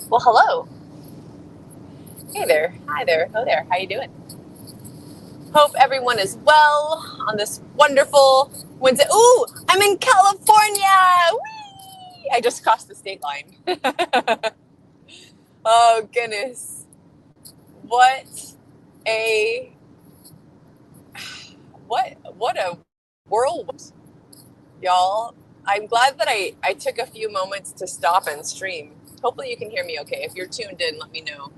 Well, hello. Hey there. Hi there. Hello there. How you doing? Hope everyone is well on this wonderful Wednesday. Ooh, I'm in California. Whee! I just crossed the state line. Oh goodness. What a what a whirlwind, y'all. I'm glad that I took a few moments to stop and stream. Hopefully you can hear me okay. If you're tuned in, let me know.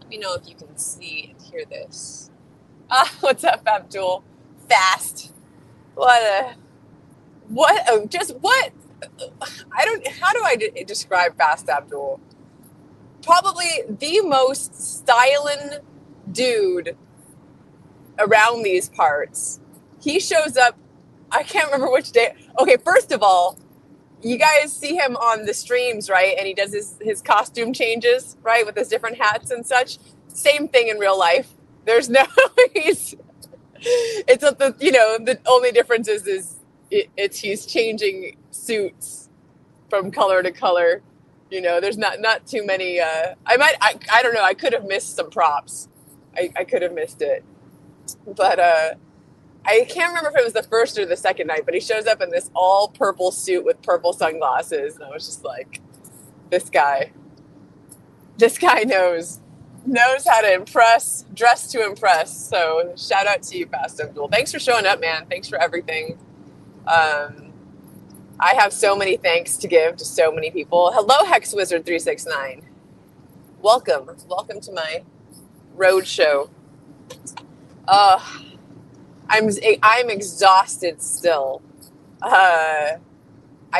Let me know if you can see and hear this. What's up, Abdul? Fast. What a, what? I don't, how do I describe Fast Abdul? Probably the most styling dude around these parts. He shows up, I can't remember which day. Okay, first of all, you guys see him on the streams, right? And he does his costume changes, right? With his different hats and such. Same thing in real life. There's no, he's, it's not the, the only difference is it's he's changing suits from color to color. There's not too many. I don't know. I could have missed some props. I could have missed it, but I can't remember if it was the first or the second night. But he shows up in this all purple suit with purple sunglasses, and I was just like, this guy knows how to impress, dress to impress. So shout out to you, Fast Abdul. Thanks for showing up, man. Thanks for everything. I have so many thanks to give to so many people. Hello, Hex Wizard 369. Welcome to my road show. I'm exhausted still. I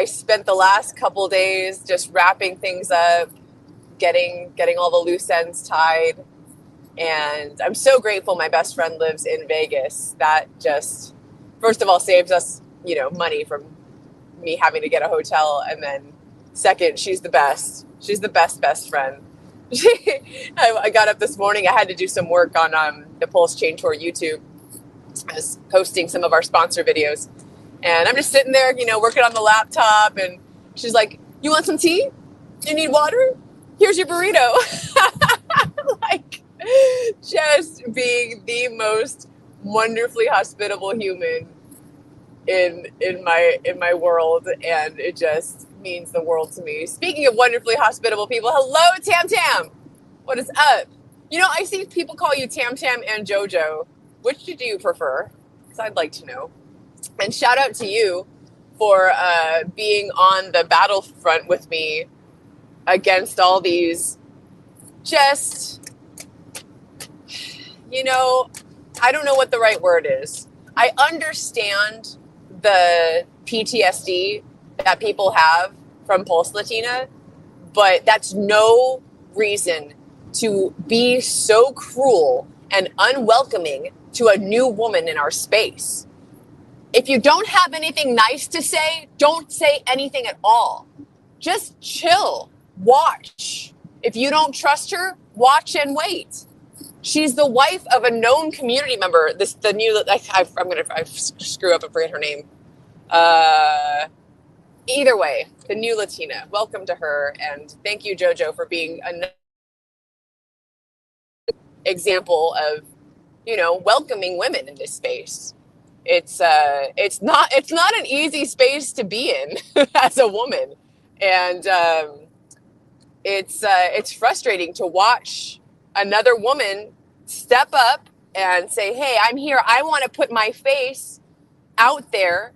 spent the last couple days just wrapping things up, getting all the loose ends tied, and I'm so grateful my best friend lives in Vegas. That just, first of all, saves us money from me having to get a hotel, and then second, she's the best friend. I got up this morning. I had to do some work on the Pulse Chain Tour YouTube. I was posting some of our sponsor videos, and I'm just sitting there working on the laptop, and she's like, you want some tea? You need water? Here's your burrito. Like, just being the most wonderfully hospitable human in my world, and it just means the world to me. Speaking of wonderfully hospitable people, hello, Tam Tam. What is up? I see people call you Tam Tam and JoJo. Which do you prefer? Because I'd like to know. And shout out to you for being on the battlefront with me against all these just, I don't know what the right word is. I understand the PTSD that people have from Pulse Latina, but that's no reason to be so cruel and unwelcoming to a new woman in our space. If you don't have anything nice to say, don't say anything at all. Just chill. Watch. If you don't trust her, watch and wait. She's the wife of a known community member. I'm gonna screw up and forget her name. Either way, the new Latina. Welcome to her, and thank you, JoJo, for being another example of welcoming women in this space. It's not an easy space to be in as a woman, and it's frustrating to watch another woman step up and say, hey, I'm here. I want to put my face out there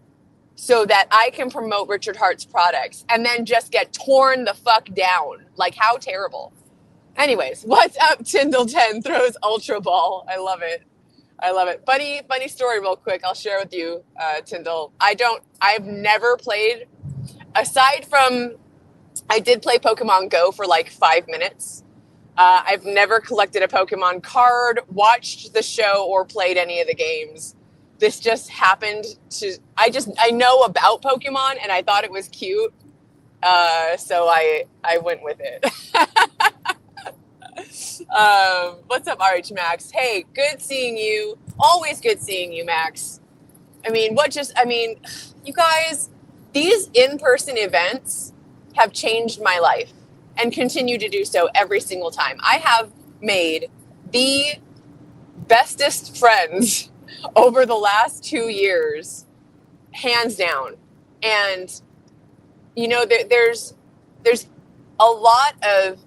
so that I can promote Richard Hart's products, and then just get torn the fuck down. Like, how terrible. Anyways, what's up, Tyndall10 throws Ultra Ball. I love it. Funny story real quick. I'll share with you, Tyndall. I've never played, aside from, I did play Pokemon Go for like 5 minutes. I've never collected a Pokemon card, watched the show, or played any of the games. This just happened to, I know about Pokemon, and I thought it was cute. So I went with it. What's up, RH Max? Hey, good seeing you. Always good seeing you, Max. You guys, these in-person events have changed my life. and continue to do so every single time. I have made the bestest friends over the last 2 years, hands down. And, you know, there's a lot of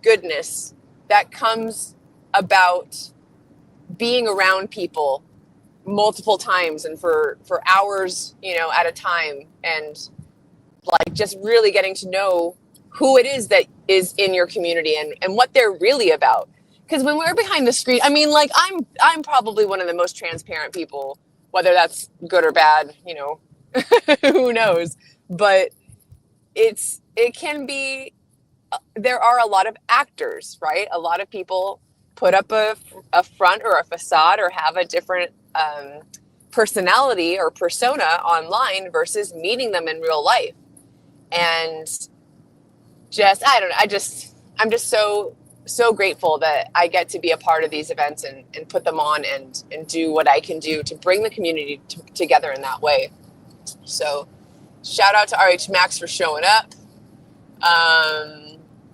goodness that comes about being around people multiple times and for hours, you know, at a time, and like just really getting to know who it is that is in your community and what they're really about. Because when we're behind the screen, I mean, like I'm probably one of the most transparent people, whether that's good or bad, you know, who knows? But it can be, there are a lot of actors, right? A lot of people put up a front or a facade or have a different personality or persona online versus meeting them in real life. And just, I don't know, I'm just so grateful that I get to be a part of these events and put them on and do what I can do to bring the community together in that way. So shout out to RH Max for showing up.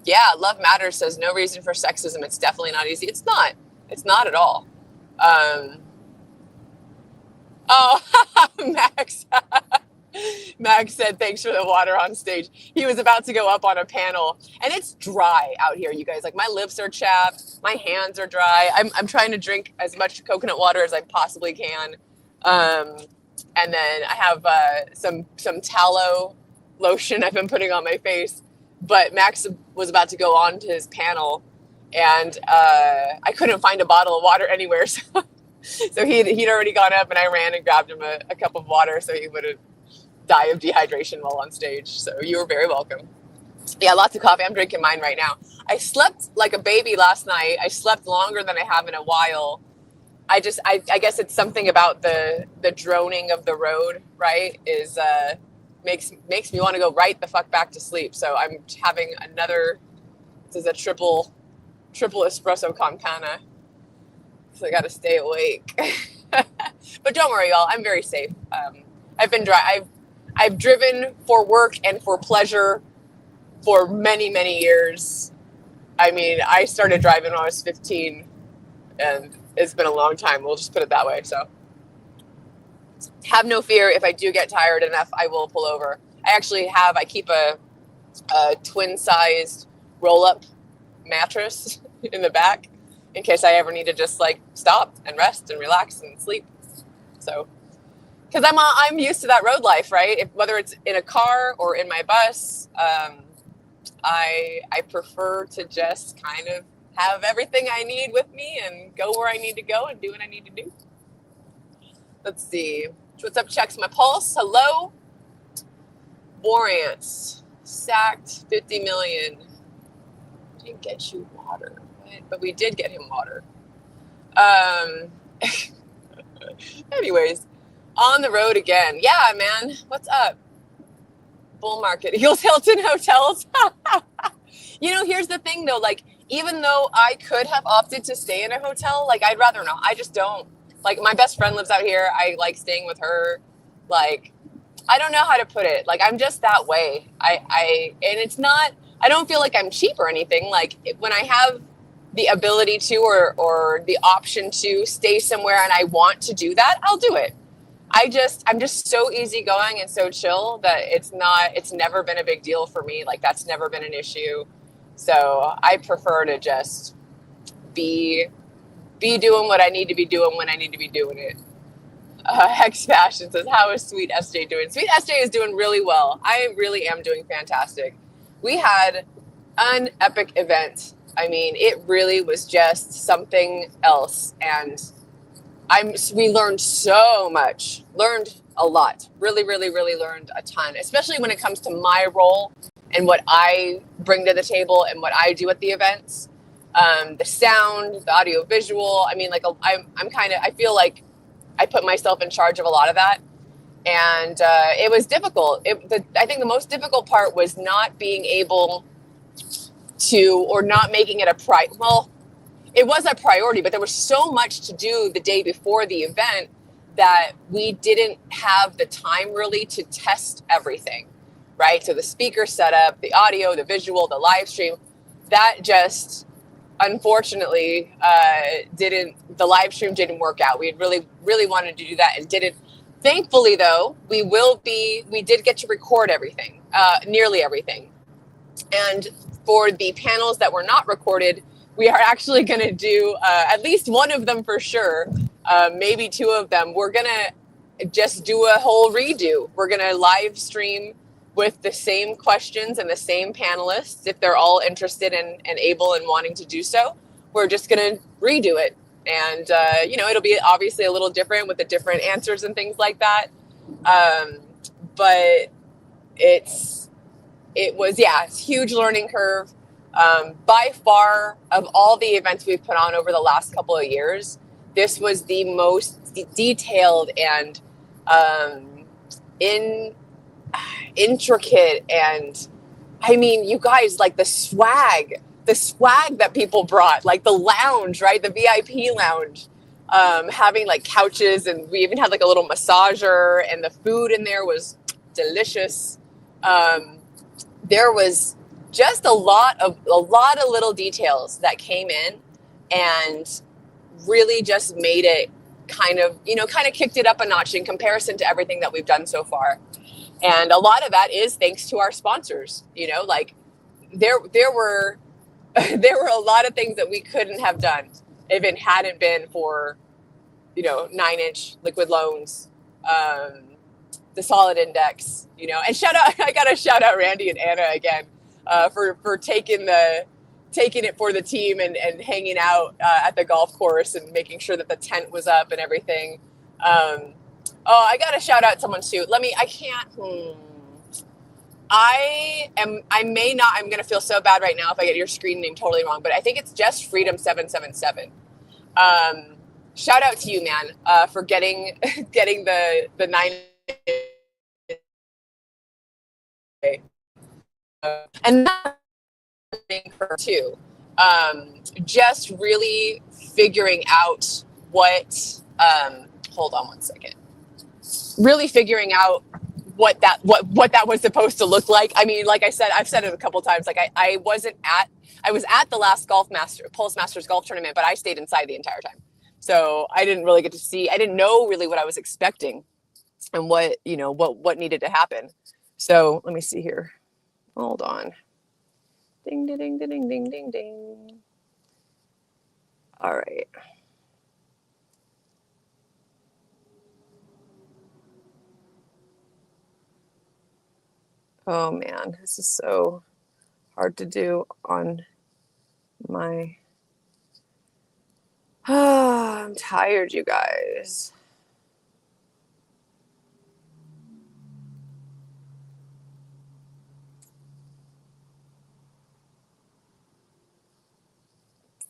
Yeah, Love Matters says no reason for sexism. It's definitely not easy. It's not at all. Oh, Max. Max said, thanks for the water on stage. He was about to go up on a panel, and it's dry out here, you guys. Like, my lips are chapped. My hands are dry. I'm trying to drink as much coconut water as I possibly can. And then I have some tallow lotion I've been putting on my face. But Max was about to go on to his panel, and I couldn't find a bottle of water anywhere. So he'd already gone up, and I ran and grabbed him a cup of water so he wouldn't die of dehydration while on stage. So you were very welcome. Yeah, lots of coffee. I'm drinking mine right now. I slept like a baby last night. I slept longer than I have in a while. I guess it's something about the droning of the road, right? Is makes me want to go right the fuck back to sleep. So I'm having this is a triple espresso con panna. So I got to stay awake. But don't worry, y'all. I'm very safe. I've driven for work and for pleasure for many, many years. I mean, I started driving when I was 15, and it's been a long time. We'll just put it that way. So have no fear. If I do get tired enough, I will pull over. I keep a twin-sized roll-up mattress in the back in case I ever need to just like stop and rest and relax and sleep. So, because I'm used to that road life, right? Whether it's in a car or in my bus, I prefer to just kind of have everything I need with me and go where I need to go and do what I need to do. Let's see. What's up? Checks my pulse. Hello. Warrants. Sacked 50 million. Didn't get you water. But we did get him water. Anyways, on the road again. Yeah, man. What's up? Bull market. Eagles Hilton Hotels. You know, here's the thing, though. Like, even though I could have opted to stay in a hotel, like, I'd rather not. I just don't. Like, my best friend lives out here. I like staying with her. Like, I don't know how to put it. Like, I'm just that way. And it's not, I don't feel like I'm cheap or anything. Like, when I have the ability to or the option to stay somewhere and I want to do that, I'll do it. I'm just so easygoing and so chill that it's never been a big deal for me. Like, that's never been an issue. So I prefer to just be doing what I need to be doing when I need to be doing it. Hex Fashion says, how is Sweet SJ doing? Sweet SJ is doing really well. I really am doing fantastic. We had an epic event. I mean, it really was just something else. And we learned so much, learned a lot, really, really, really learned a ton, especially when it comes to my role and what I bring to the table and what I do at the events. The sound, the audio visual. I mean, like, I feel like I put myself in charge of a lot of that. And it was difficult. I think the most difficult part was not being able to, or not making it it was a priority, but there was so much to do the day before the event that we didn't have the time really to test everything, right? So the speaker setup, the audio, the visual, the live stream, that just unfortunately the live stream didn't work out. We had really wanted to do that and didn't. Thankfully, though, we did get to record everything, nearly everything. And for the panels that were not recorded, we are actually going to do at least one of them for sure, maybe two of them. We're going to just do a whole redo. We're going to live stream with the same questions and the same panelists if they're all interested and able and wanting to do so. We're just going to redo it. And, it'll be obviously a little different with the different answers and things like that. But it was a huge learning curve. By far, of all the events we've put on over the last couple of years, this was the most detailed and intricate. And I mean, you guys, like the swag that people brought, like the lounge, right? The VIP lounge, having like couches, and we even had like a little massager, and the food in there was delicious. There was just a lot of little details that came in and really just made it kind of kicked it up a notch in comparison to everything that we've done so far. And a lot of that is thanks to our sponsors. Like there were a lot of things that we couldn't have done if it hadn't been for 9-inch liquid loans, the solid index, and I gotta shout out Randy and Anna again for taking it for the team and hanging out at the golf course and making sure that the tent was up and everything. I gotta shout out someone too. I'm gonna feel so bad right now if I get your screen name totally wrong, but I think it's just Freedom 777. Shout out to you, man, for getting the 9. And that too, just really figuring out what. Hold on one second. Really figuring out what that was supposed to look like. I mean, like I said, I've said it a couple times. Like I was at the last Pulse Masters golf tournament, but I stayed inside the entire time. So I didn't really get to see. I didn't know really what I was expecting and what needed to happen. So let me see here. Hold on. Ding, ding, ding, ding, ding, ding, ding. All right. Oh man, this is so hard to do on my. I'm tired, you guys.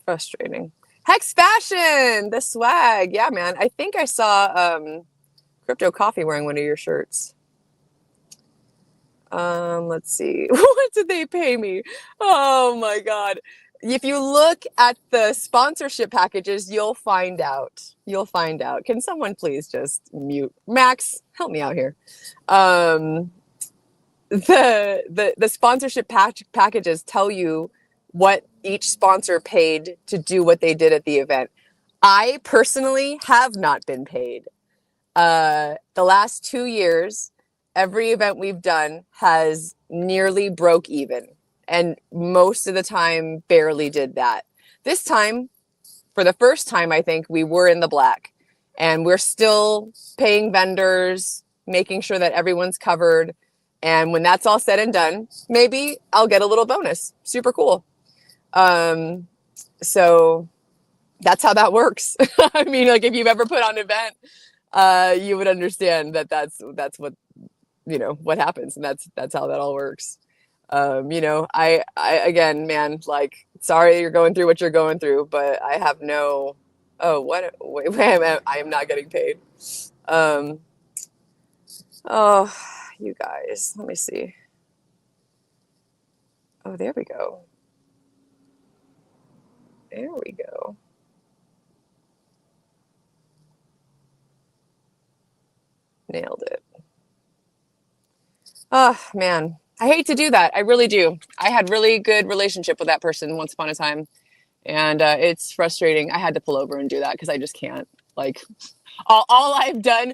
Frustrating. Hex Fashion, the swag. Yeah, man. I think I saw Crypto Coffee wearing one of your shirts. Let's see. What did they pay me? Oh my God. If you look at the sponsorship packages, you'll find out. Can someone please just mute? Max, help me out here. The sponsorship packages tell you what each sponsor paid to do what they did at the event. I personally have not been paid. The last 2 years, every event we've done has nearly broke even, and most of the time barely did that. This time, for the first time, I think we were in the black, and we're still paying vendors, making sure that everyone's covered. And when that's all said and done, maybe I'll get a little bonus. Super cool. So that's how that works. I mean, like if you've ever put on an event, you would understand that that's what what happens, and that's how that all works. I again, man, like sorry you're going through what you're going through, but I have no. Oh, what? Wait, I am not getting paid. Oh, you guys, let me see. Oh, there we go. There we go. Nailed it. Oh man, I hate to do that. I really do. I had really good relationship with that person once upon a time, and it's frustrating. I had to pull over and do that because I just can't. Like, all I've done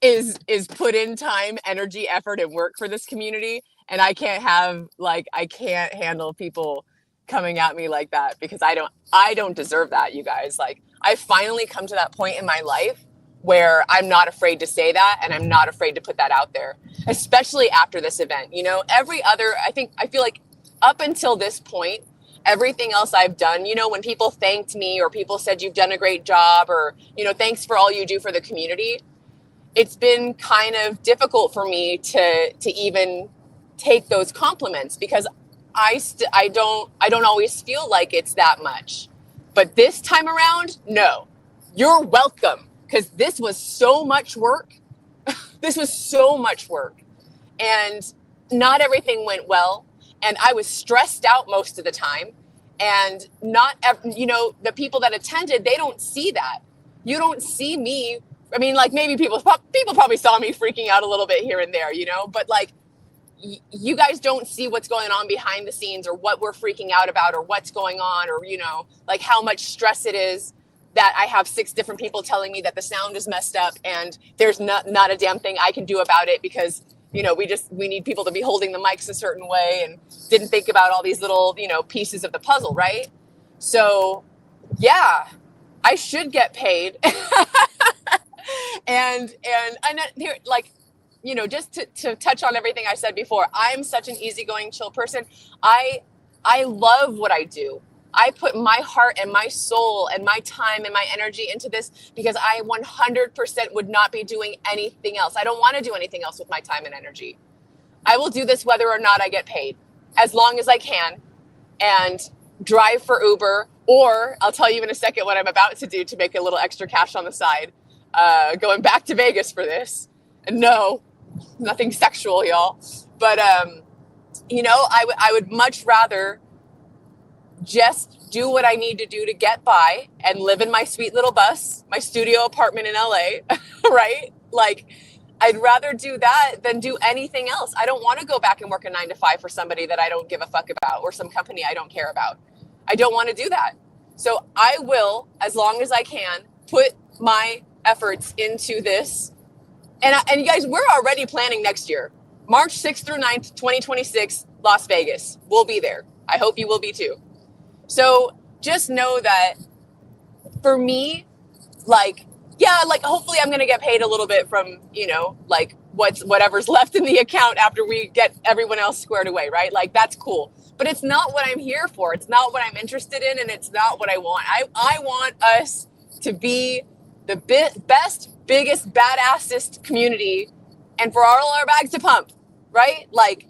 is put in time, energy, effort, and work for this community, and I can't handle people coming at me like that because I don't deserve that, you guys. Like, I finally come to that point in my life where I'm not afraid to say that, and I'm not afraid to put that out there, especially after this event. You know, I feel like up until this point, everything else I've done, you know, when people thanked me or people said you've done a great job or, you know, thanks for all you do for the community, it's been kind of difficult for me to even take those compliments because I don't always feel like it's that much. But this time around, no. You're welcome, because this was so much work. This was so much work. And not everything went well. And I was stressed out most of the time. And you know, the people that attended, they don't see that. You don't see me. I mean, like, maybe people probably saw me freaking out a little bit here and there, you know, but like, you guys don't see what's going on behind the scenes or what we're freaking out about or what's going on or, you know, like how much stress it is that I have 6 different people telling me that the sound is messed up and there's not a damn thing I can do about it because, you know, we need people to be holding the mics a certain way and didn't think about all these little, you know, pieces of the puzzle, right? So, yeah, I should get paid. and I'm not here, like, you know, just to touch on everything I said before, I'm such an easygoing, chill person. I love what I do. I put my heart and my soul and my time and my energy into this because I 100% would not be doing anything else. I don't want to do anything else with my time and energy. I will do this whether or not I get paid, as long as I can, and drive for Uber, or I'll tell you in a second what I'm about to do to make a little extra cash on the side, going back to Vegas for this. And no, nothing sexual, y'all. But, you know, I would much rather just do what I need to do to get by and live in my sweet little bus, my studio apartment in LA, right? Like, I'd rather do that than do anything else. I don't want to go back and work a 9 to 5 for somebody that I don't give a fuck about or some company I don't care about. I don't want to do that. So I will, as long as I can, put my efforts into this. And you guys, we're already planning next year. March 6th through 9th, 2026, Las Vegas. We'll be there. I hope you will be too. So just know that for me, like, yeah, like, hopefully I'm going to get paid a little bit from, you know, like whatever's left in the account after we get everyone else squared away, right? Like, that's cool. But it's not what I'm here for. It's not what I'm interested in. And it's not what I want. I want us to be the best, biggest, badassest community and for all our bags to pump, right? Like,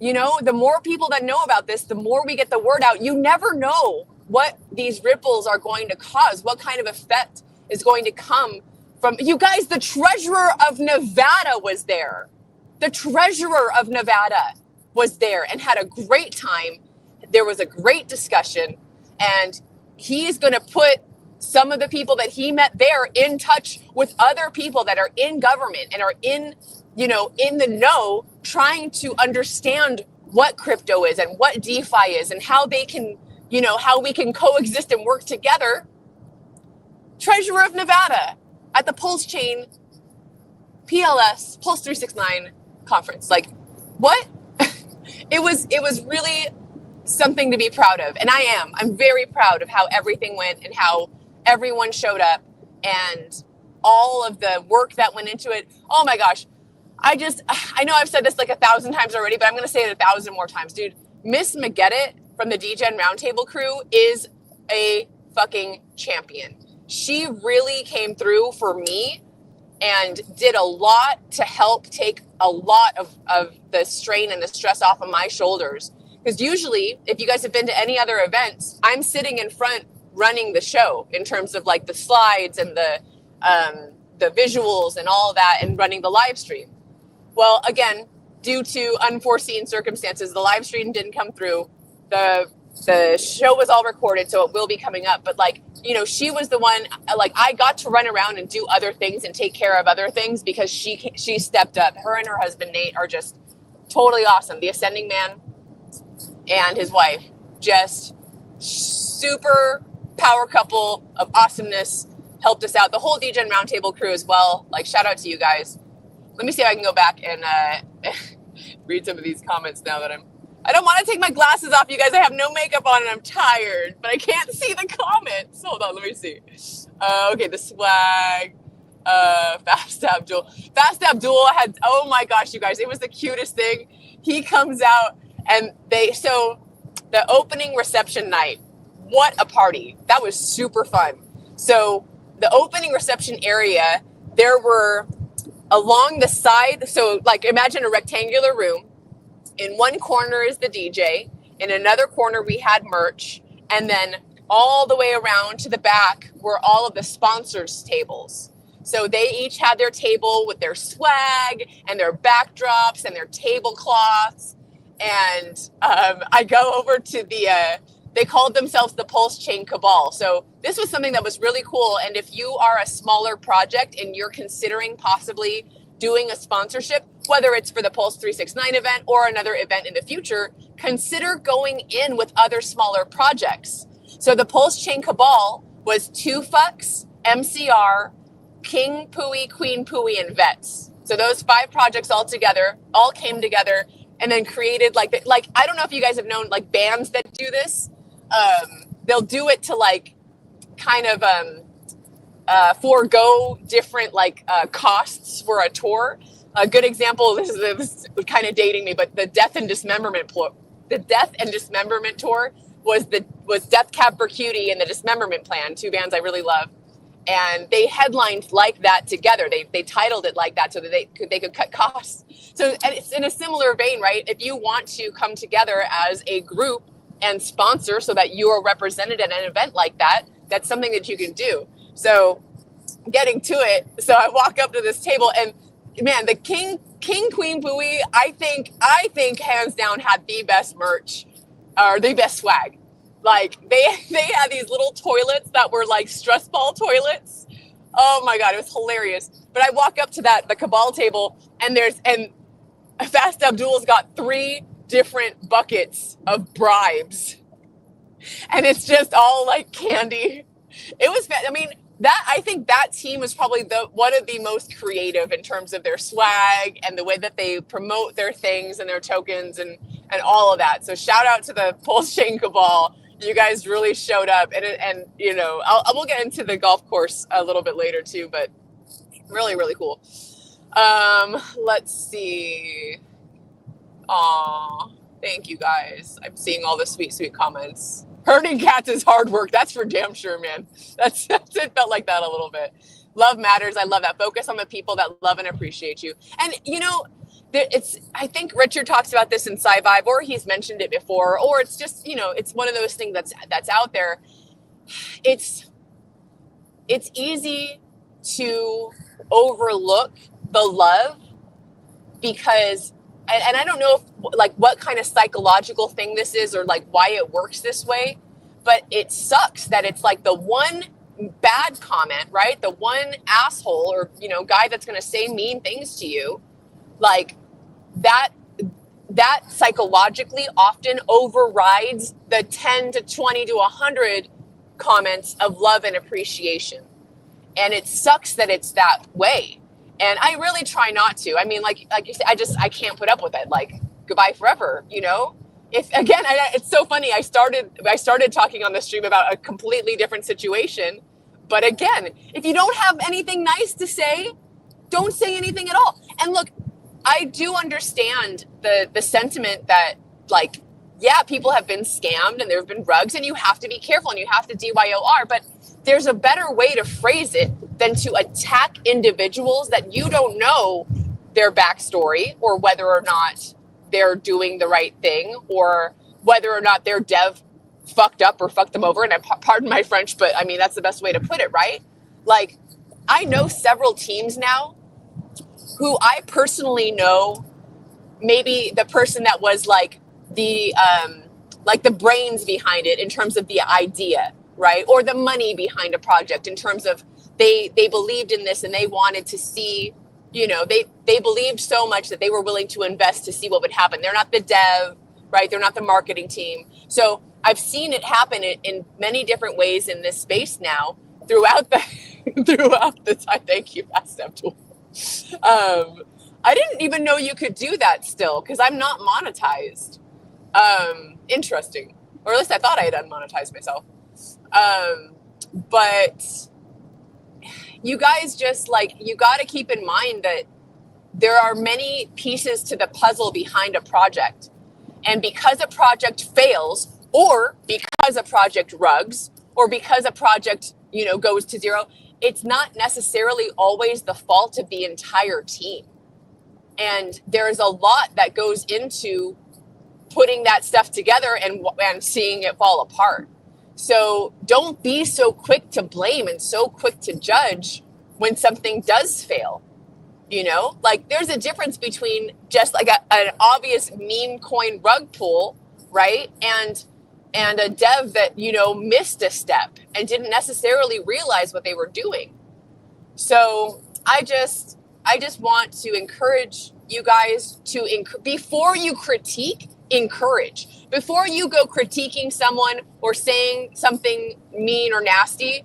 you know, the more people that know about this, the more we get the word out. You never know what these ripples are going to cause, what kind of effect is going to come from you guys. The treasurer of Nevada was there. The treasurer of Nevada was there and had a great time. There was a great discussion, and he's going to put some of the people that he met there in touch with other people that are in government and are in, you know, in the know, trying to understand what crypto is and what DeFi is and how they can, you know, how we can coexist and work together. Treasurer of Nevada at the Pulse Chain PLS Pulse 369 conference. Like, what? It was really something to be proud of. And I'm very proud of how everything went and how everyone showed up and all of the work that went into it. Oh my gosh. I know I've said this like 1,000 times already, but I'm going to say it 1,000 more times, dude. Miss McGettit from the DGen Roundtable crew is a fucking champion. She really came through for me and did a lot to help take a lot of the strain and the stress off of my shoulders. Because usually, if you guys have been to any other events, I'm sitting in front running the show in terms of like the slides and the visuals and all that and running the live stream. Well, again, due to unforeseen circumstances, the live stream didn't come through. The show was all recorded, so it will be coming up. But like, you know, she was the one, like, I got to run around and do other things and take care of other things because she stepped up. Her and her husband, Nate, are just totally awesome. The Ascending Man and his wife, just super power couple of awesomeness, helped us out. The whole DGen Roundtable crew as well. Like, shout out to you guys. Let me see if I can go back and read some of these comments now that I don't want to take my glasses off, you guys. I have no makeup on and I'm tired, but I can't see the comments. Hold on, let me see. Okay, the swag. Fast Abdul. Fast Abdul had, oh my gosh, you guys, it was the cutest thing. He comes out and so the opening reception night, what a party. That was super fun. So the opening reception area, there were along the side, so like imagine a rectangular room. In one corner is the DJ. In another corner, we had merch. And then all the way around to the back were all of the sponsors' tables. So they each had their table with their swag and their backdrops and their tablecloths. And I go over to they called themselves the Pulse Chain Cabal. So this was something that was really cool. And if you are a smaller project and you're considering possibly doing a sponsorship, whether it's for the Pulse 369 event or another event in the future, consider going in with other smaller projects. So the Pulse Chain Cabal was 2 Fucks, MCR, King Pooey, Queen Pooey, and Vets. So those 5 projects all together, all came together and then created like I don't know if you guys have known like bands that do this. They'll do it to like kind of forego different like costs for a tour. A good example, this is kind of dating me, but the Death and Dismemberment tour was Death Cab for Cutie and the Dismemberment Plan, 2 bands I really love. And they headlined like that together. They titled it like that so that they could cut costs. So and it's in a similar vein, right? If you want to come together as a group and sponsor so that you are represented at an event like that, that's something that you can do. So getting to it, so I walk up to this table and man, the King Queen Pooey, I think hands down had the best merch or the best swag. Like they had these little toilets that were like stress ball toilets. Oh my God, it was hilarious. But I walk up to the Cabal table and Fast Abdul's got 3 different buckets of bribes. And it's just all like candy. It was, I mean, I think that team was probably one of the most creative in terms of their swag and the way that they promote their things and their tokens and all of that. So shout out to the Pulse Chain Cabal. You guys really showed up, and you know, we'll get into the golf course a little bit later too, but really, really cool. Let's see. Aw, thank you guys. I'm seeing all the sweet, sweet comments. Herding cats is hard work. That's for damn sure, man. That's it felt like that a little bit. Love matters. I love that. Focus on the people that love and appreciate you. And you know, I think Richard talks about this in Sci-Vibe, or he's mentioned it before, or it's just, you know, it's one of those things that's out there. It's easy to overlook the love because, and I don't know if, like, what kind of psychological thing this is or like why it works this way, but it sucks that it's like the one bad comment, right? The one asshole or, you know, guy that's going to say mean things to you, like that psychologically often overrides the 10 to 20 to 100 comments of love and appreciation. And it sucks that it's that way. And I really try not to. I mean, like you said, I can't put up with it. Like, goodbye forever, you know? It's so funny. I started talking on the stream about a completely different situation. But again, if you don't have anything nice to say, don't say anything at all. And look, I do understand the sentiment that, like, yeah, people have been scammed and there have been rugs and you have to be careful and you have to DYOR, but there's a better way to phrase it than to attack individuals that you don't know their backstory or whether or not they're doing the right thing or whether or not their dev fucked up or fucked them over. And pardon my French, but I mean, that's the best way to put it, right? Like, I know several teams now who I personally know, maybe the person that was like the brains behind it in terms of the idea, right? Or the money behind a project in terms of they believed in this and they wanted to see you know, they believed so much that they were willing to invest to see what would happen. They're not the dev, right? They're not the marketing team. So I've seen it happen in many different ways in this space now throughout the throughout the time. Thank you, Fast Tool. I didn't even know you could do that still because I'm not monetized. Interesting, or at least I thought I had unmonetized myself. But you guys just like, you got to keep in mind that there are many pieces to the puzzle behind a project. And because a project fails, or because a project rugs, or because a project, you know, goes to zero, it's not necessarily always the fault of the entire team. And there's a lot that goes into putting that stuff together and seeing it fall apart. So don't be so quick to blame and so quick to judge when something does fail. You know, like there's a difference between just like an obvious meme coin rug pull, right? And a dev that, you know, missed a step and didn't necessarily realize what they were doing. So I just want to encourage you guys to, before you critique, encourage. Before you go critiquing someone or saying something mean or nasty,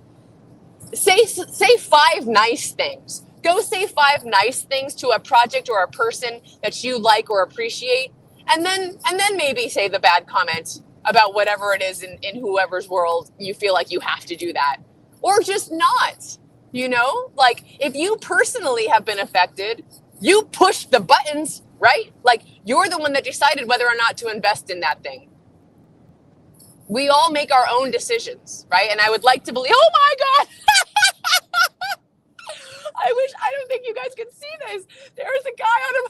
say 5 nice things. Go say 5 nice things to a project or a person that you like or appreciate, and then maybe say the bad comment about whatever it is in whoever's world you feel like you have to do that. Or just not, you know? Like, if you personally have been affected, you push the buttons, right? Like, you're the one that decided whether or not to invest in that thing. We all make our own decisions, right? And I would like to believe, oh my God! I don't think you guys can see this. There's a guy on a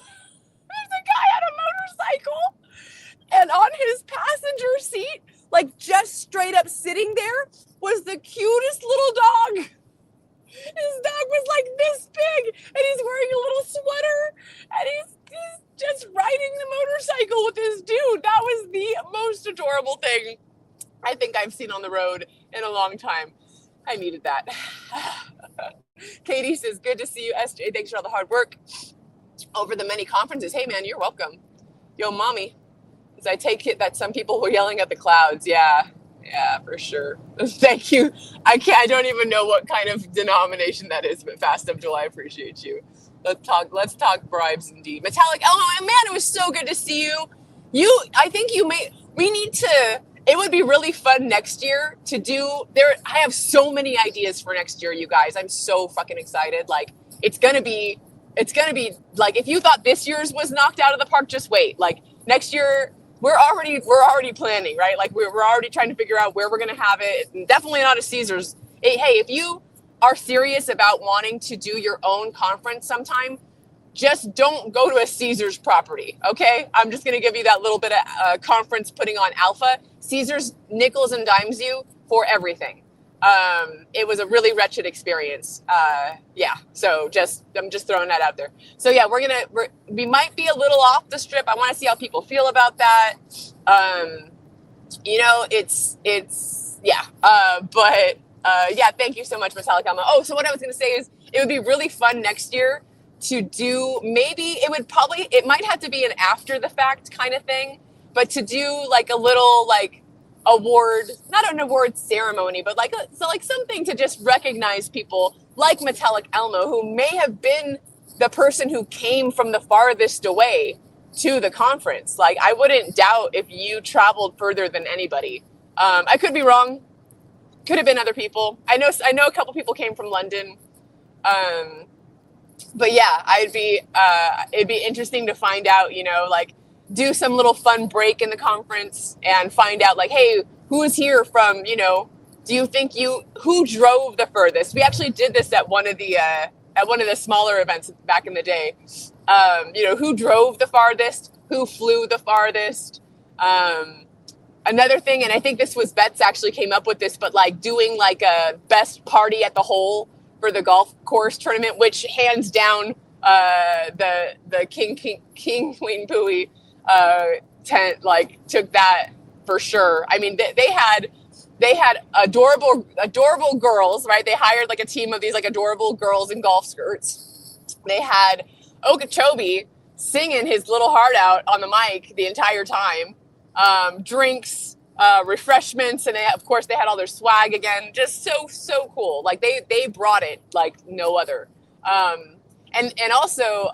motorcycle, and on his passenger seat, like just straight up sitting there, was the cutest little dog. His dog was like this big, and he's wearing a little sweater, and he's just riding the motorcycle with this dude. That was the most adorable thing I think I've seen on the road in a long time. I needed that. Katie says, good to see you, SJ. Thanks for all the hard work over the many conferences. Hey, man, you're welcome. Yo, mommy. As I take it that some people were yelling at the clouds. Yeah, for sure. Thank you. I don't even know what kind of denomination that is, but Fast Abdul, I appreciate you. Let's talk bribes indeed. Metallic Elmo, man, it was so good to see you. We need to, it would be really fun next year to do I have so many ideas for next year, you guys. I'm so fucking excited. Like, it's gonna be like, if you thought this year's was knocked out of the park, just wait. Like, next year, we're already planning, right? Like, we're already trying to figure out where we're gonna have it. And definitely not a Caesars. Hey, if you are serious about wanting to do your own conference sometime, just don't go to a Caesars property, okay? I'm just gonna give you that little bit of conference putting on alpha. Caesars nickels and dimes you for everything. It was a really wretched experience. So I'm just throwing that out there. So yeah, we might be a little off the strip. I want to see how people feel about that. Thank you so much, Metallic Alma. Oh, so what I was going to say is it would be really fun next year to do, it might have to be an after the fact kind of thing, but to do like a little like not an award ceremony, but like something to just recognize people like Metallic Elmo, who may have been the person who came from the farthest away to the conference. Like, I wouldn't doubt if you traveled further than anybody. I could be wrong. Could have been other people. I know a couple people came from London. But yeah, it'd be interesting to find out, you know, like, do some little fun break in the conference and find out, like, hey, who is here from, you know, who drove the furthest? We actually did this at one of the smaller events back in the day. Who drove the farthest, who flew the farthest. Another thing, and I think this was Betts actually came up with this, but like doing like a best party at the hole for the golf course tournament, which hands down, the King Queen Pui tent like took that for sure. I mean, they had adorable girls, right? They hired like a team of these like adorable girls in golf skirts, They had Okeechobee singing his little heart out on the mic the entire time. Drinks, refreshments, and of course they had all their swag again. Just so cool. Like they brought it like no other. And also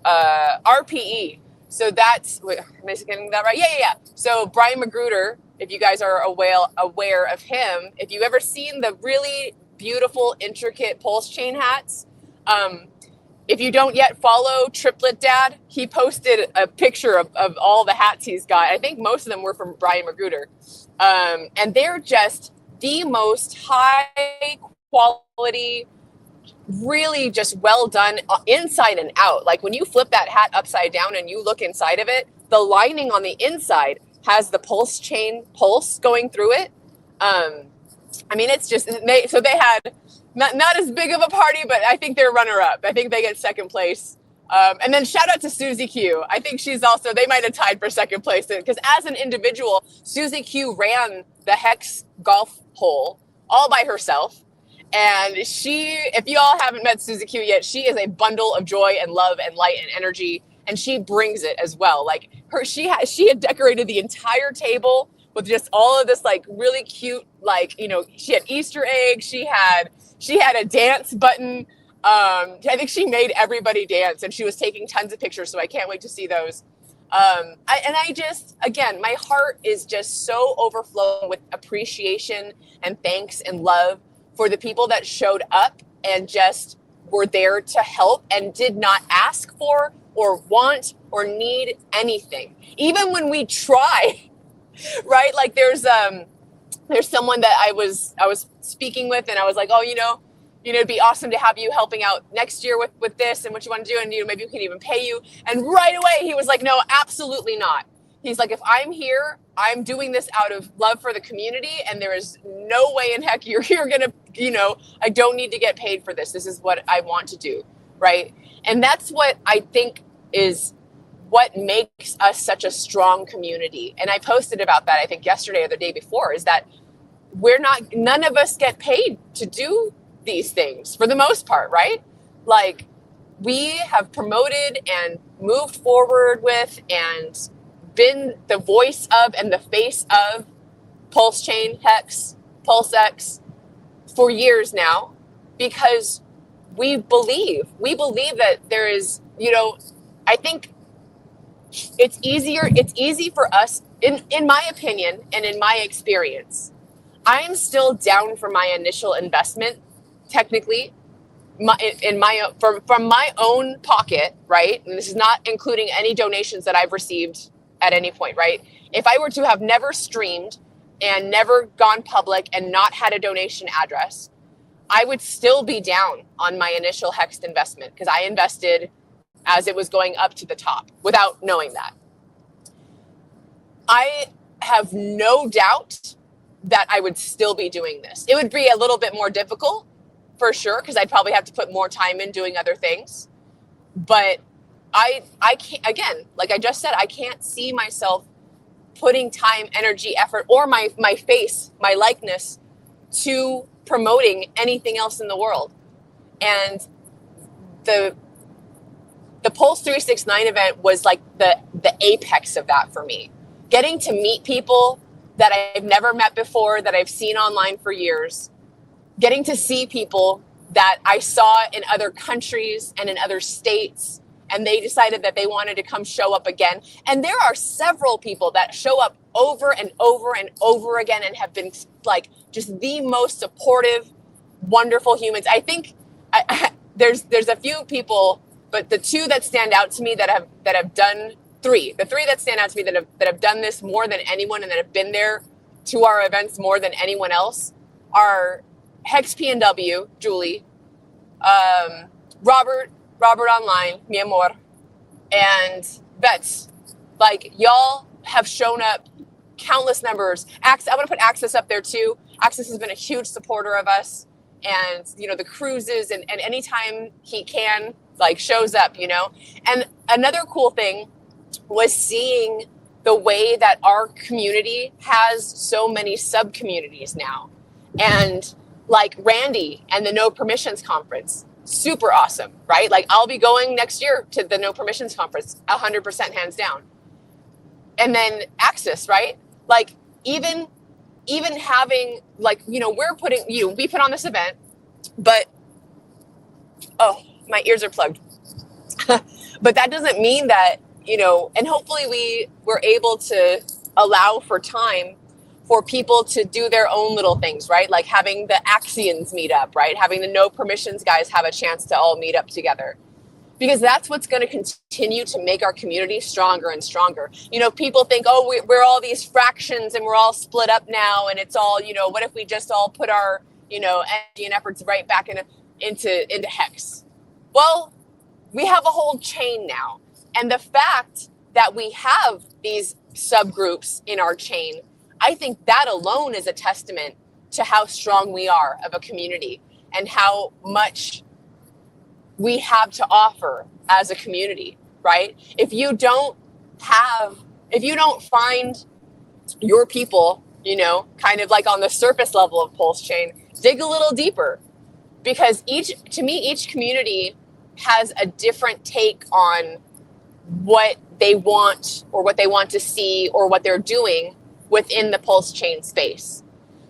RPE. So that's, wait, am I getting that right? Yeah. So Brian Magruder, if you guys are aware of him, if you've ever seen the really beautiful, intricate pulse chain hats, if you don't yet follow Triplet Dad, he posted a picture of all the hats he's got. I think most of them were from Brian Magruder. And they're just the most high quality, really just well done inside and out. Like when you flip that hat upside down and you look inside of it, the lining on the inside has the pulse chain pulse going through it. I mean, it's just, so they had not as big of a party, but I think they're runner up. I think they get second place. And then shout out to Susie Q. I think she's also, they might have tied for second place because as an individual, Susie Q ran the Hex golf hole all by herself. And she, if you all haven't met Susie Q yet, she is a bundle of joy and love and light and energy. And she brings it as well. Like she had decorated the entire table with just all of this like really cute, like, she had Easter eggs. She had a dance button. I think she made everybody dance and she was taking tons of pictures. So I can't wait to see those. Again, my heart is just so overflowing with appreciation and thanks and love for the people that showed up and just were there to help and did not ask for or want or need anything. Even when we try, right? Like there's someone that I was speaking with and I was like, oh, it'd be awesome to have you helping out next year with this and what you want to do. And maybe we can even pay you. And right away he was like, no, absolutely not. He's like, if I'm here, I'm doing this out of love for the community. And there is no way in heck you're going to, I don't need to get paid for this. This is what I want to do. Right. And that's what I think is what makes us such a strong community. And I posted about that, I think yesterday or the day before, is that none of us get paid to do these things for the most part. Right. Like we have promoted and moved forward with and been the voice of and the face of Pulse Chain, Hex, Pulse X for years now, because we believe that there is, I think it's easy for us, in my opinion and in my experience. I'm still down for my initial investment, technically, from my own pocket, right? And this is not including any donations that I've received at any point, right? If I were to have never streamed and never gone public and not had a donation address, I would still be down on my initial Hexed investment because I invested as it was going up to the top without knowing that. I have no doubt that I would still be doing this. It would be a little bit more difficult for sure because I'd probably have to put more time in doing other things. But I can't, again, like I just said, I can't see myself putting time, energy, effort, or my face, my likeness to promoting anything else in the world. And the Pulse 369 event was like the apex of that for me. Getting to meet people that I've never met before, that I've seen online for years. Getting to see people that I saw in other countries and in other states, and they decided that they wanted to come show up again. And there are several people that show up over and over and over again and have been like just the most supportive, wonderful humans. I think there's a few people, but the two that stand out to me that have done the three that stand out to me that have done this more than anyone and that have been there to our events more than anyone else are Hex PNW, Julie, Robert Online, mi amor, and Vets. Like, y'all have shown up countless numbers. I want to put Access up there too. Access has been a huge supporter of us, and the cruises and anytime he can, like, shows up, And another cool thing was seeing the way that our community has so many sub communities now, and like Randy and the No Permissions Conference. super awesome, right? Like I'll be going next year to the No Permissions conference, 100% hands down. And then Access, right? Like even having like, you know, we put on this event, but oh, my ears are plugged. But that doesn't mean that, you know, and hopefully we're able to allow for time for people to do their own little things, right? Like having the Axions meet up, right? Having the No Permissions guys have a chance to all meet up together. Because that's what's going to continue to make our community stronger and stronger. You know, people think, oh, we're all these fractions and we're all split up now. And it's all, you know, what if we just all put our, you know, energy and efforts right back into Hex? Well, we have a whole chain now. And the fact that we have these subgroups in our chain, I think that alone is a testament to how strong we are of a community and how much we have to offer as a community, right? If you don't find your people, you know, kind of like on the surface level of Pulse Chain, dig a little deeper, because each community has a different take on what they want or what they want to see or what they're doing within the Pulse Chain space.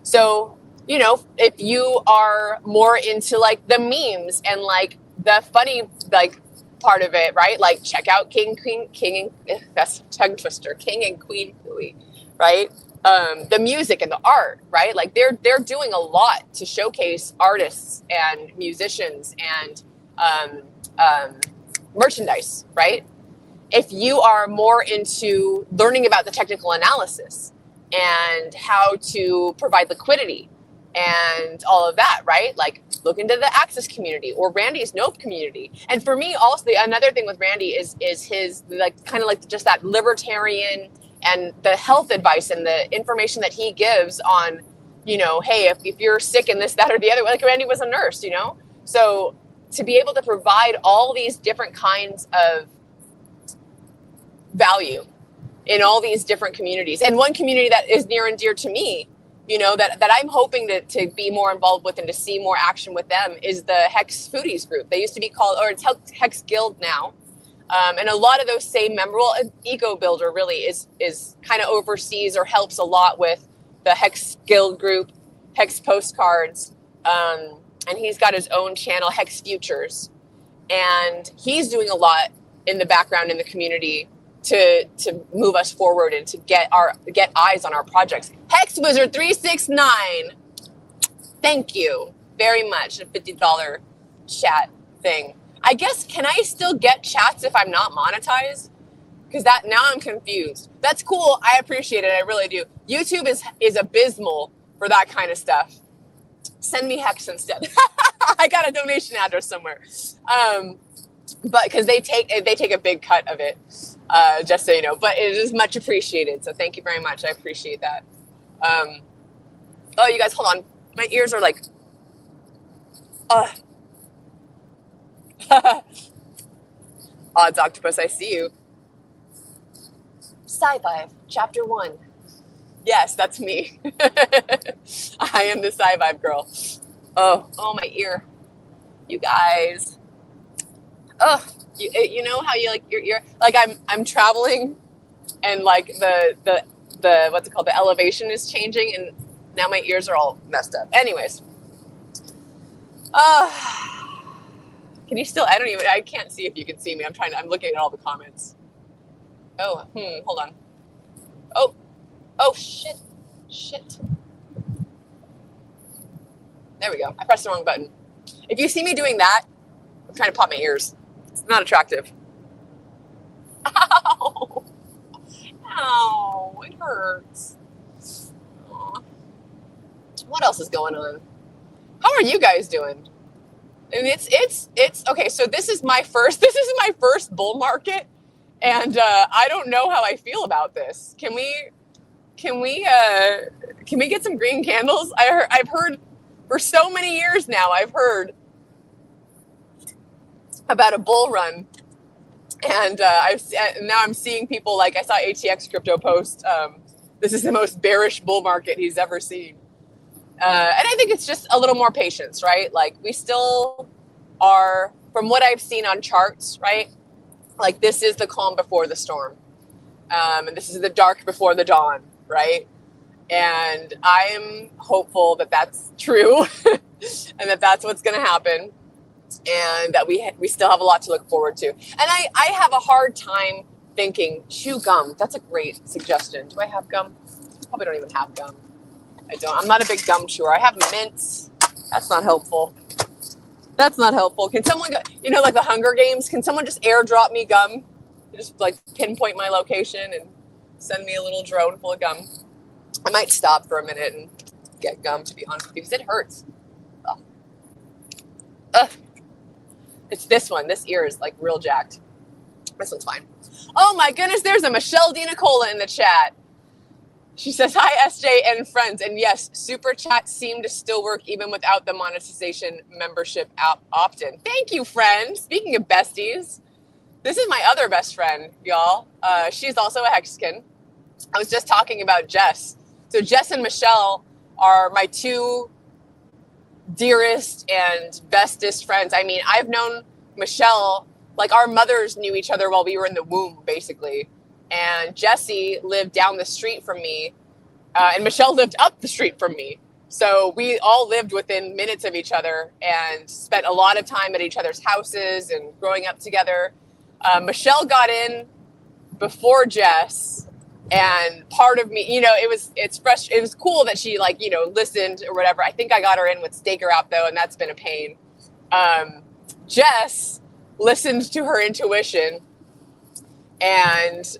So, you know, if you are more into like the memes and like the funny like part of it, right? Like check out King and that's tongue twister, King and Queen Philly, right? The music and the art, right? Like they're doing a lot to showcase artists and musicians and merchandise, right? If you are more into learning about the technical analysis and how to provide liquidity and all of that, right? Like look into the Access community or Randy's Nope community. And for me also, another thing with Randy is his like kind of like just that libertarian and the health advice and the information that he gives on, you know, hey, if you're sick and this, that, or the other, like Randy was a nurse, you know? So to be able to provide all these different kinds of value in all these different communities. And one community that is near and dear to me, you know, that I'm hoping to be more involved with and to see more action with them is the Hex Foodies group. They used to be called, or it's Hex Guild now. And a lot of those same members, well, Eco Builder really is kind of oversees or helps a lot with the Hex Guild group, Hex Postcards, and he's got his own channel, Hex Futures. And he's doing a lot in the background in the community to move us forward and to get eyes on our projects. Hex Wizard 369, thank you very much. A $50 chat thing. I guess, can I still get chats if I'm not monetized? Because now I'm confused. That's cool. I appreciate it. I really do. YouTube is abysmal for that kind of stuff. Send me Hex instead. I got a donation address somewhere. But because they take a big cut of it, just so you know. But it is much appreciated. So thank you very much. I appreciate that. Oh, you guys, hold on. My ears are like, Odds Octopus, I see you. Sci-Fi, Chapter 1. Yes, that's me. I am the Sci-Fi girl. Oh, my ear. You guys. Oh, you know how you like your ear? Like I'm traveling, and like the what's it called? The elevation is changing, and now my ears are all messed up. Anyways. Can you still, I can't see if you can see me. I'm looking at all the comments. Oh, hold on. Oh, shit. There we go. I pressed the wrong button. If you see me doing that, I'm trying to pop my ears. It's not attractive. Ow, it hurts. Aww. What else is going on? How are you guys doing? And it's okay. So this is my first bull market, and I don't know how I feel about this. Can we get some green candles? I've heard for so many years now. I've heard about a bull run, and now I'm seeing people, like I saw ATX Crypto post. This is the most bearish bull market he's ever seen. And I think it's just a little more patience, right? Like we still are, from what I've seen on charts, right? Like this is the calm before the storm. And this is the dark before the dawn, right? And I'm hopeful that that's true and that that's what's going to happen, and that we still have a lot to look forward to. And I have a hard time thinking, chew gum. That's a great suggestion. Do I have gum? Probably don't even have gum. I don't. I'm not a big gum chewer. I have mints. That's not helpful. That's not helpful. Can someone, like the Hunger Games, can someone just airdrop me gum? Just like pinpoint my location and send me a little drone full of gum. I might stop for a minute and get gum, to be honest with you, because it hurts. Ugh. Ugh. It's this one. This ear is like real jacked. This one's fine. Oh my goodness, there's a Michelle DiNicola in the chat. She says, hi, SJ and friends. And yes, Super Chat seem to still work even without the monetization membership opt-in. Thank you, friend. Speaking of besties, this is my other best friend, y'all. She's also a Hexagon. I was just talking about Jess. So Jess and Michelle are my two dearest and bestest friends. I mean, I've known Michelle, like our mothers knew each other while we were in the womb, basically. And Jessie lived down the street from me, and Michelle lived up the street from me. So we all lived within minutes of each other and spent a lot of time at each other's houses and growing up together. Michelle got in before Jess, and part of me, it was cool that she listened or whatever. I think I got her in with Staker out though, and that's been a pain. Jess listened to her intuition and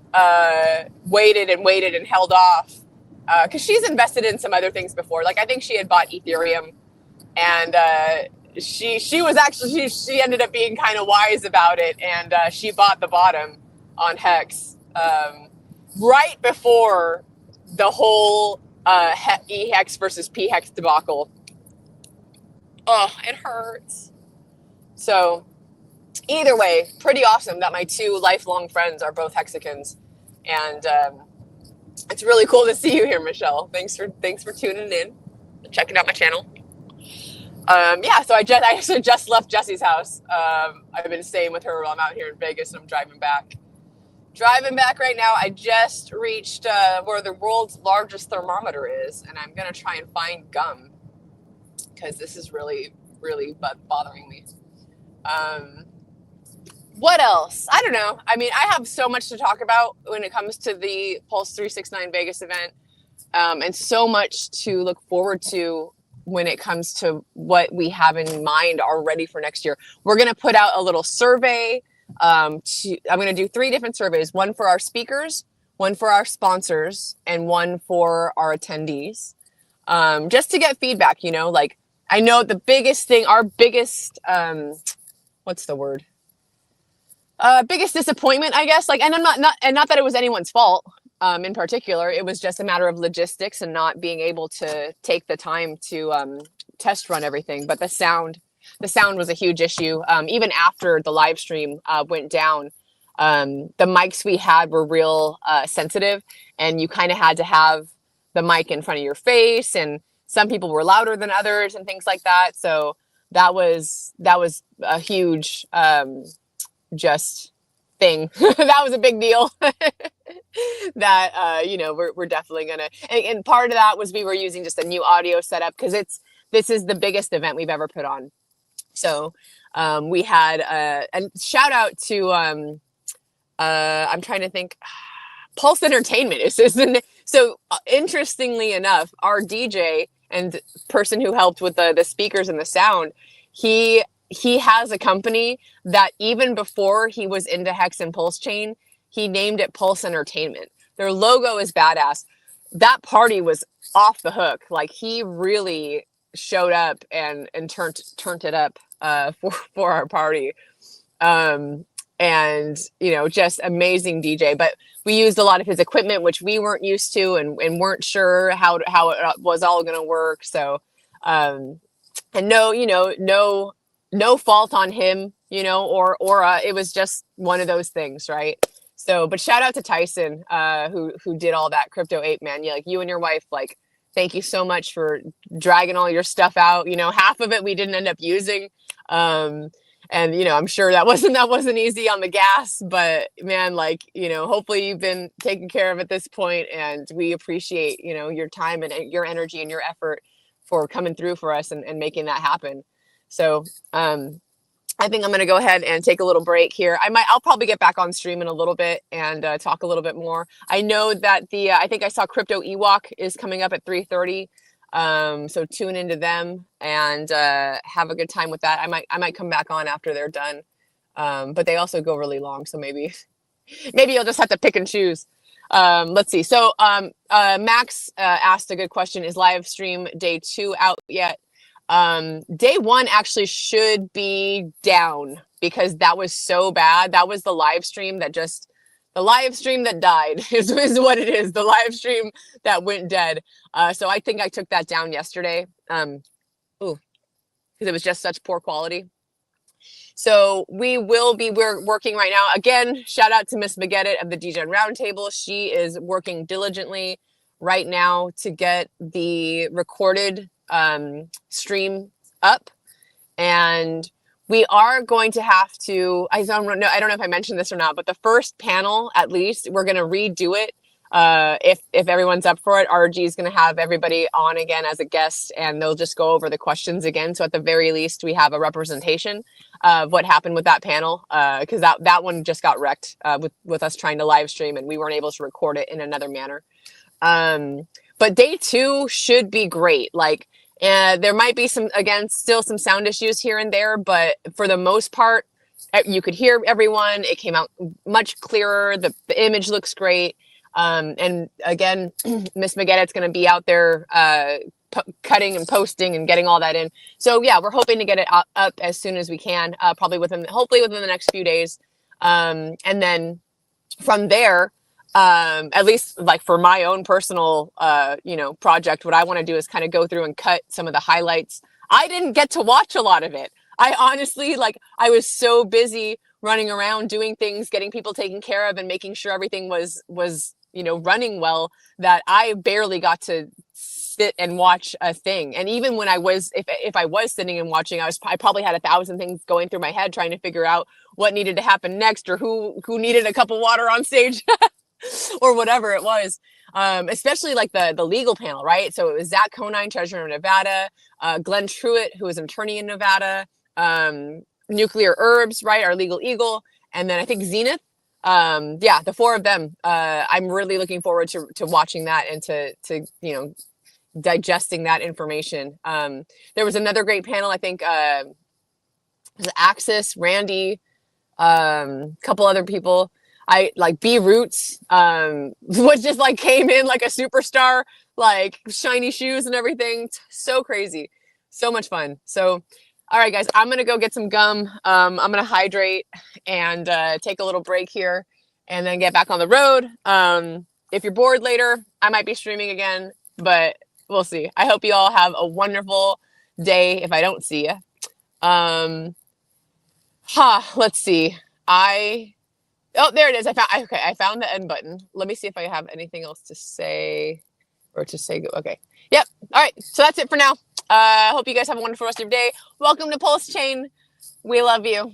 waited and held off because she's invested in some other things before. Like I think she had bought Ethereum, and she was actually she ended up being kind of wise about it, and she bought the bottom on Hex right before the whole E-Hex versus P-Hex debacle. Oh, it hurts. So either way, pretty awesome that my two lifelong friends are both Hexicans, and it's really cool to see you here, Michelle. Thanks for tuning in, checking out my channel. So I actually just left Jessie's house. I've been staying with her while I'm out here in Vegas, and I'm driving back right now. I just reached where the world's largest thermometer is, and I'm gonna try and find gum because this is really, really bothering me. What else? I don't know. I mean, I have so much to talk about when it comes to the Pulse 369 Vegas event, and so much to look forward to when it comes to what we have in mind already for next year. We're going to put out a little survey. I'm going to do 3 different surveys, one for our speakers, one for our sponsors, and one for our attendees, just to get feedback. I know the biggest thing, our biggest, what's the word? Biggest disappointment, I guess. And I'm not that it was anyone's fault in particular. It was just a matter of logistics and not being able to take the time to test run everything. But the sound was a huge issue. Even after the live stream went down, the mics we had were real sensitive, and you kind of had to have the mic in front of your face, and some people were louder than others and things like that. So that was a huge just thing. That was a big deal. That we're definitely gonna, and part of that was we were using just a new audio setup because this is the biggest event we've ever put on. So we had and shout out to I'm trying to think, Pulse Entertainment isn't. So interestingly enough, our DJ and person who helped with the speakers and the sound, he has a company that even before he was into Hex and Pulse Chain, he named it Pulse Entertainment. Their logo is badass. That party was off the hook. Like he really showed up and turned it up for our party. And just amazing DJ. But we used a lot of his equipment, which we weren't used to and weren't sure how it was all going to work. So and no fault on him, or it was just one of those things, right? So, but shout out to Tyson, who did all that. Crypto Ape, man. You and your wife, thank you so much for dragging all your stuff out. Half of it we didn't end up using. And, I'm sure that wasn't easy on the gas, but man, like, hopefully you've been taken care of at this point, and we appreciate, your time and your energy and your effort for coming through for us and making that happen. So, I think I'm going to go ahead and take a little break here. I'll probably get back on stream in a little bit and talk a little bit more. I know that I think I saw Crypto Ewok is coming up at 3:30. So tune into them and have a good time with that. I might come back on after they're done. But they also go really long, so maybe you'll just have to pick and choose. Let's see. So Max asked a good question. Is live stream day 2 out yet? Day 1 actually should be down because that was so bad. That was the live stream that died is what it is. The live stream that went dead. So I think I took that down yesterday. Because it was just such poor quality. So we're working right now. Again, shout out to Miss Maggette of the DGen Roundtable. She is working diligently right now to get the recorded stream up, and we are going to have to, I don't know if I mentioned this or not, but the first panel, at least, we're going to redo it. If everyone's up for it, RG is going to have everybody on again as a guest, and they'll just go over the questions again. So at the very least, we have a representation of what happened with that panel, because that one just got wrecked with us trying to live stream, and we weren't able to record it in another manner. But day 2 should be great. Like, there might be still some sound issues here and there, but for the most part, you could hear everyone. It came out much clearer. The image looks great. And again, Miss Maggette's going to be out there cutting and posting and getting all that in. So yeah, we're hoping to get it up as soon as we can, hopefully within the next few days. And then from there, at least like for my own personal, project, what I want to do is kind of go through and cut some of the highlights. I didn't get to watch a lot of it. I honestly, I was so busy running around doing things, getting people taken care of and making sure everything was, running well, that I barely got to sit and watch a thing. And even when if I was sitting and watching, I probably had 1,000 things going through my head trying to figure out what needed to happen next, or who needed a cup of water on stage. Or whatever it was, especially like the legal panel, right? So it was Zach Conine, treasurer of Nevada, Glenn Truitt, who is an attorney in Nevada, Nuclear Herbs, right, our legal eagle, and then I think Zenith. The 4 of them. I'm really looking forward to watching that and to digesting that information. There was another great panel. I think Axis, Randy, couple other people. I like B Roots, was just came in like a superstar, like shiny shoes and everything. So crazy. So much fun. So, all right, guys, I'm going to go get some gum. I'm going to hydrate and take a little break here and then get back on the road. If you're bored later, I might be streaming again, but we'll see. I hope you all have a wonderful day if I don't see you. Let's see. Oh, there it is. I found the end button. Let me see if I have anything else to say Okay. Yep. All right. So that's it for now. Hope you guys have a wonderful rest of your day. Welcome to Pulse Chain. We love you.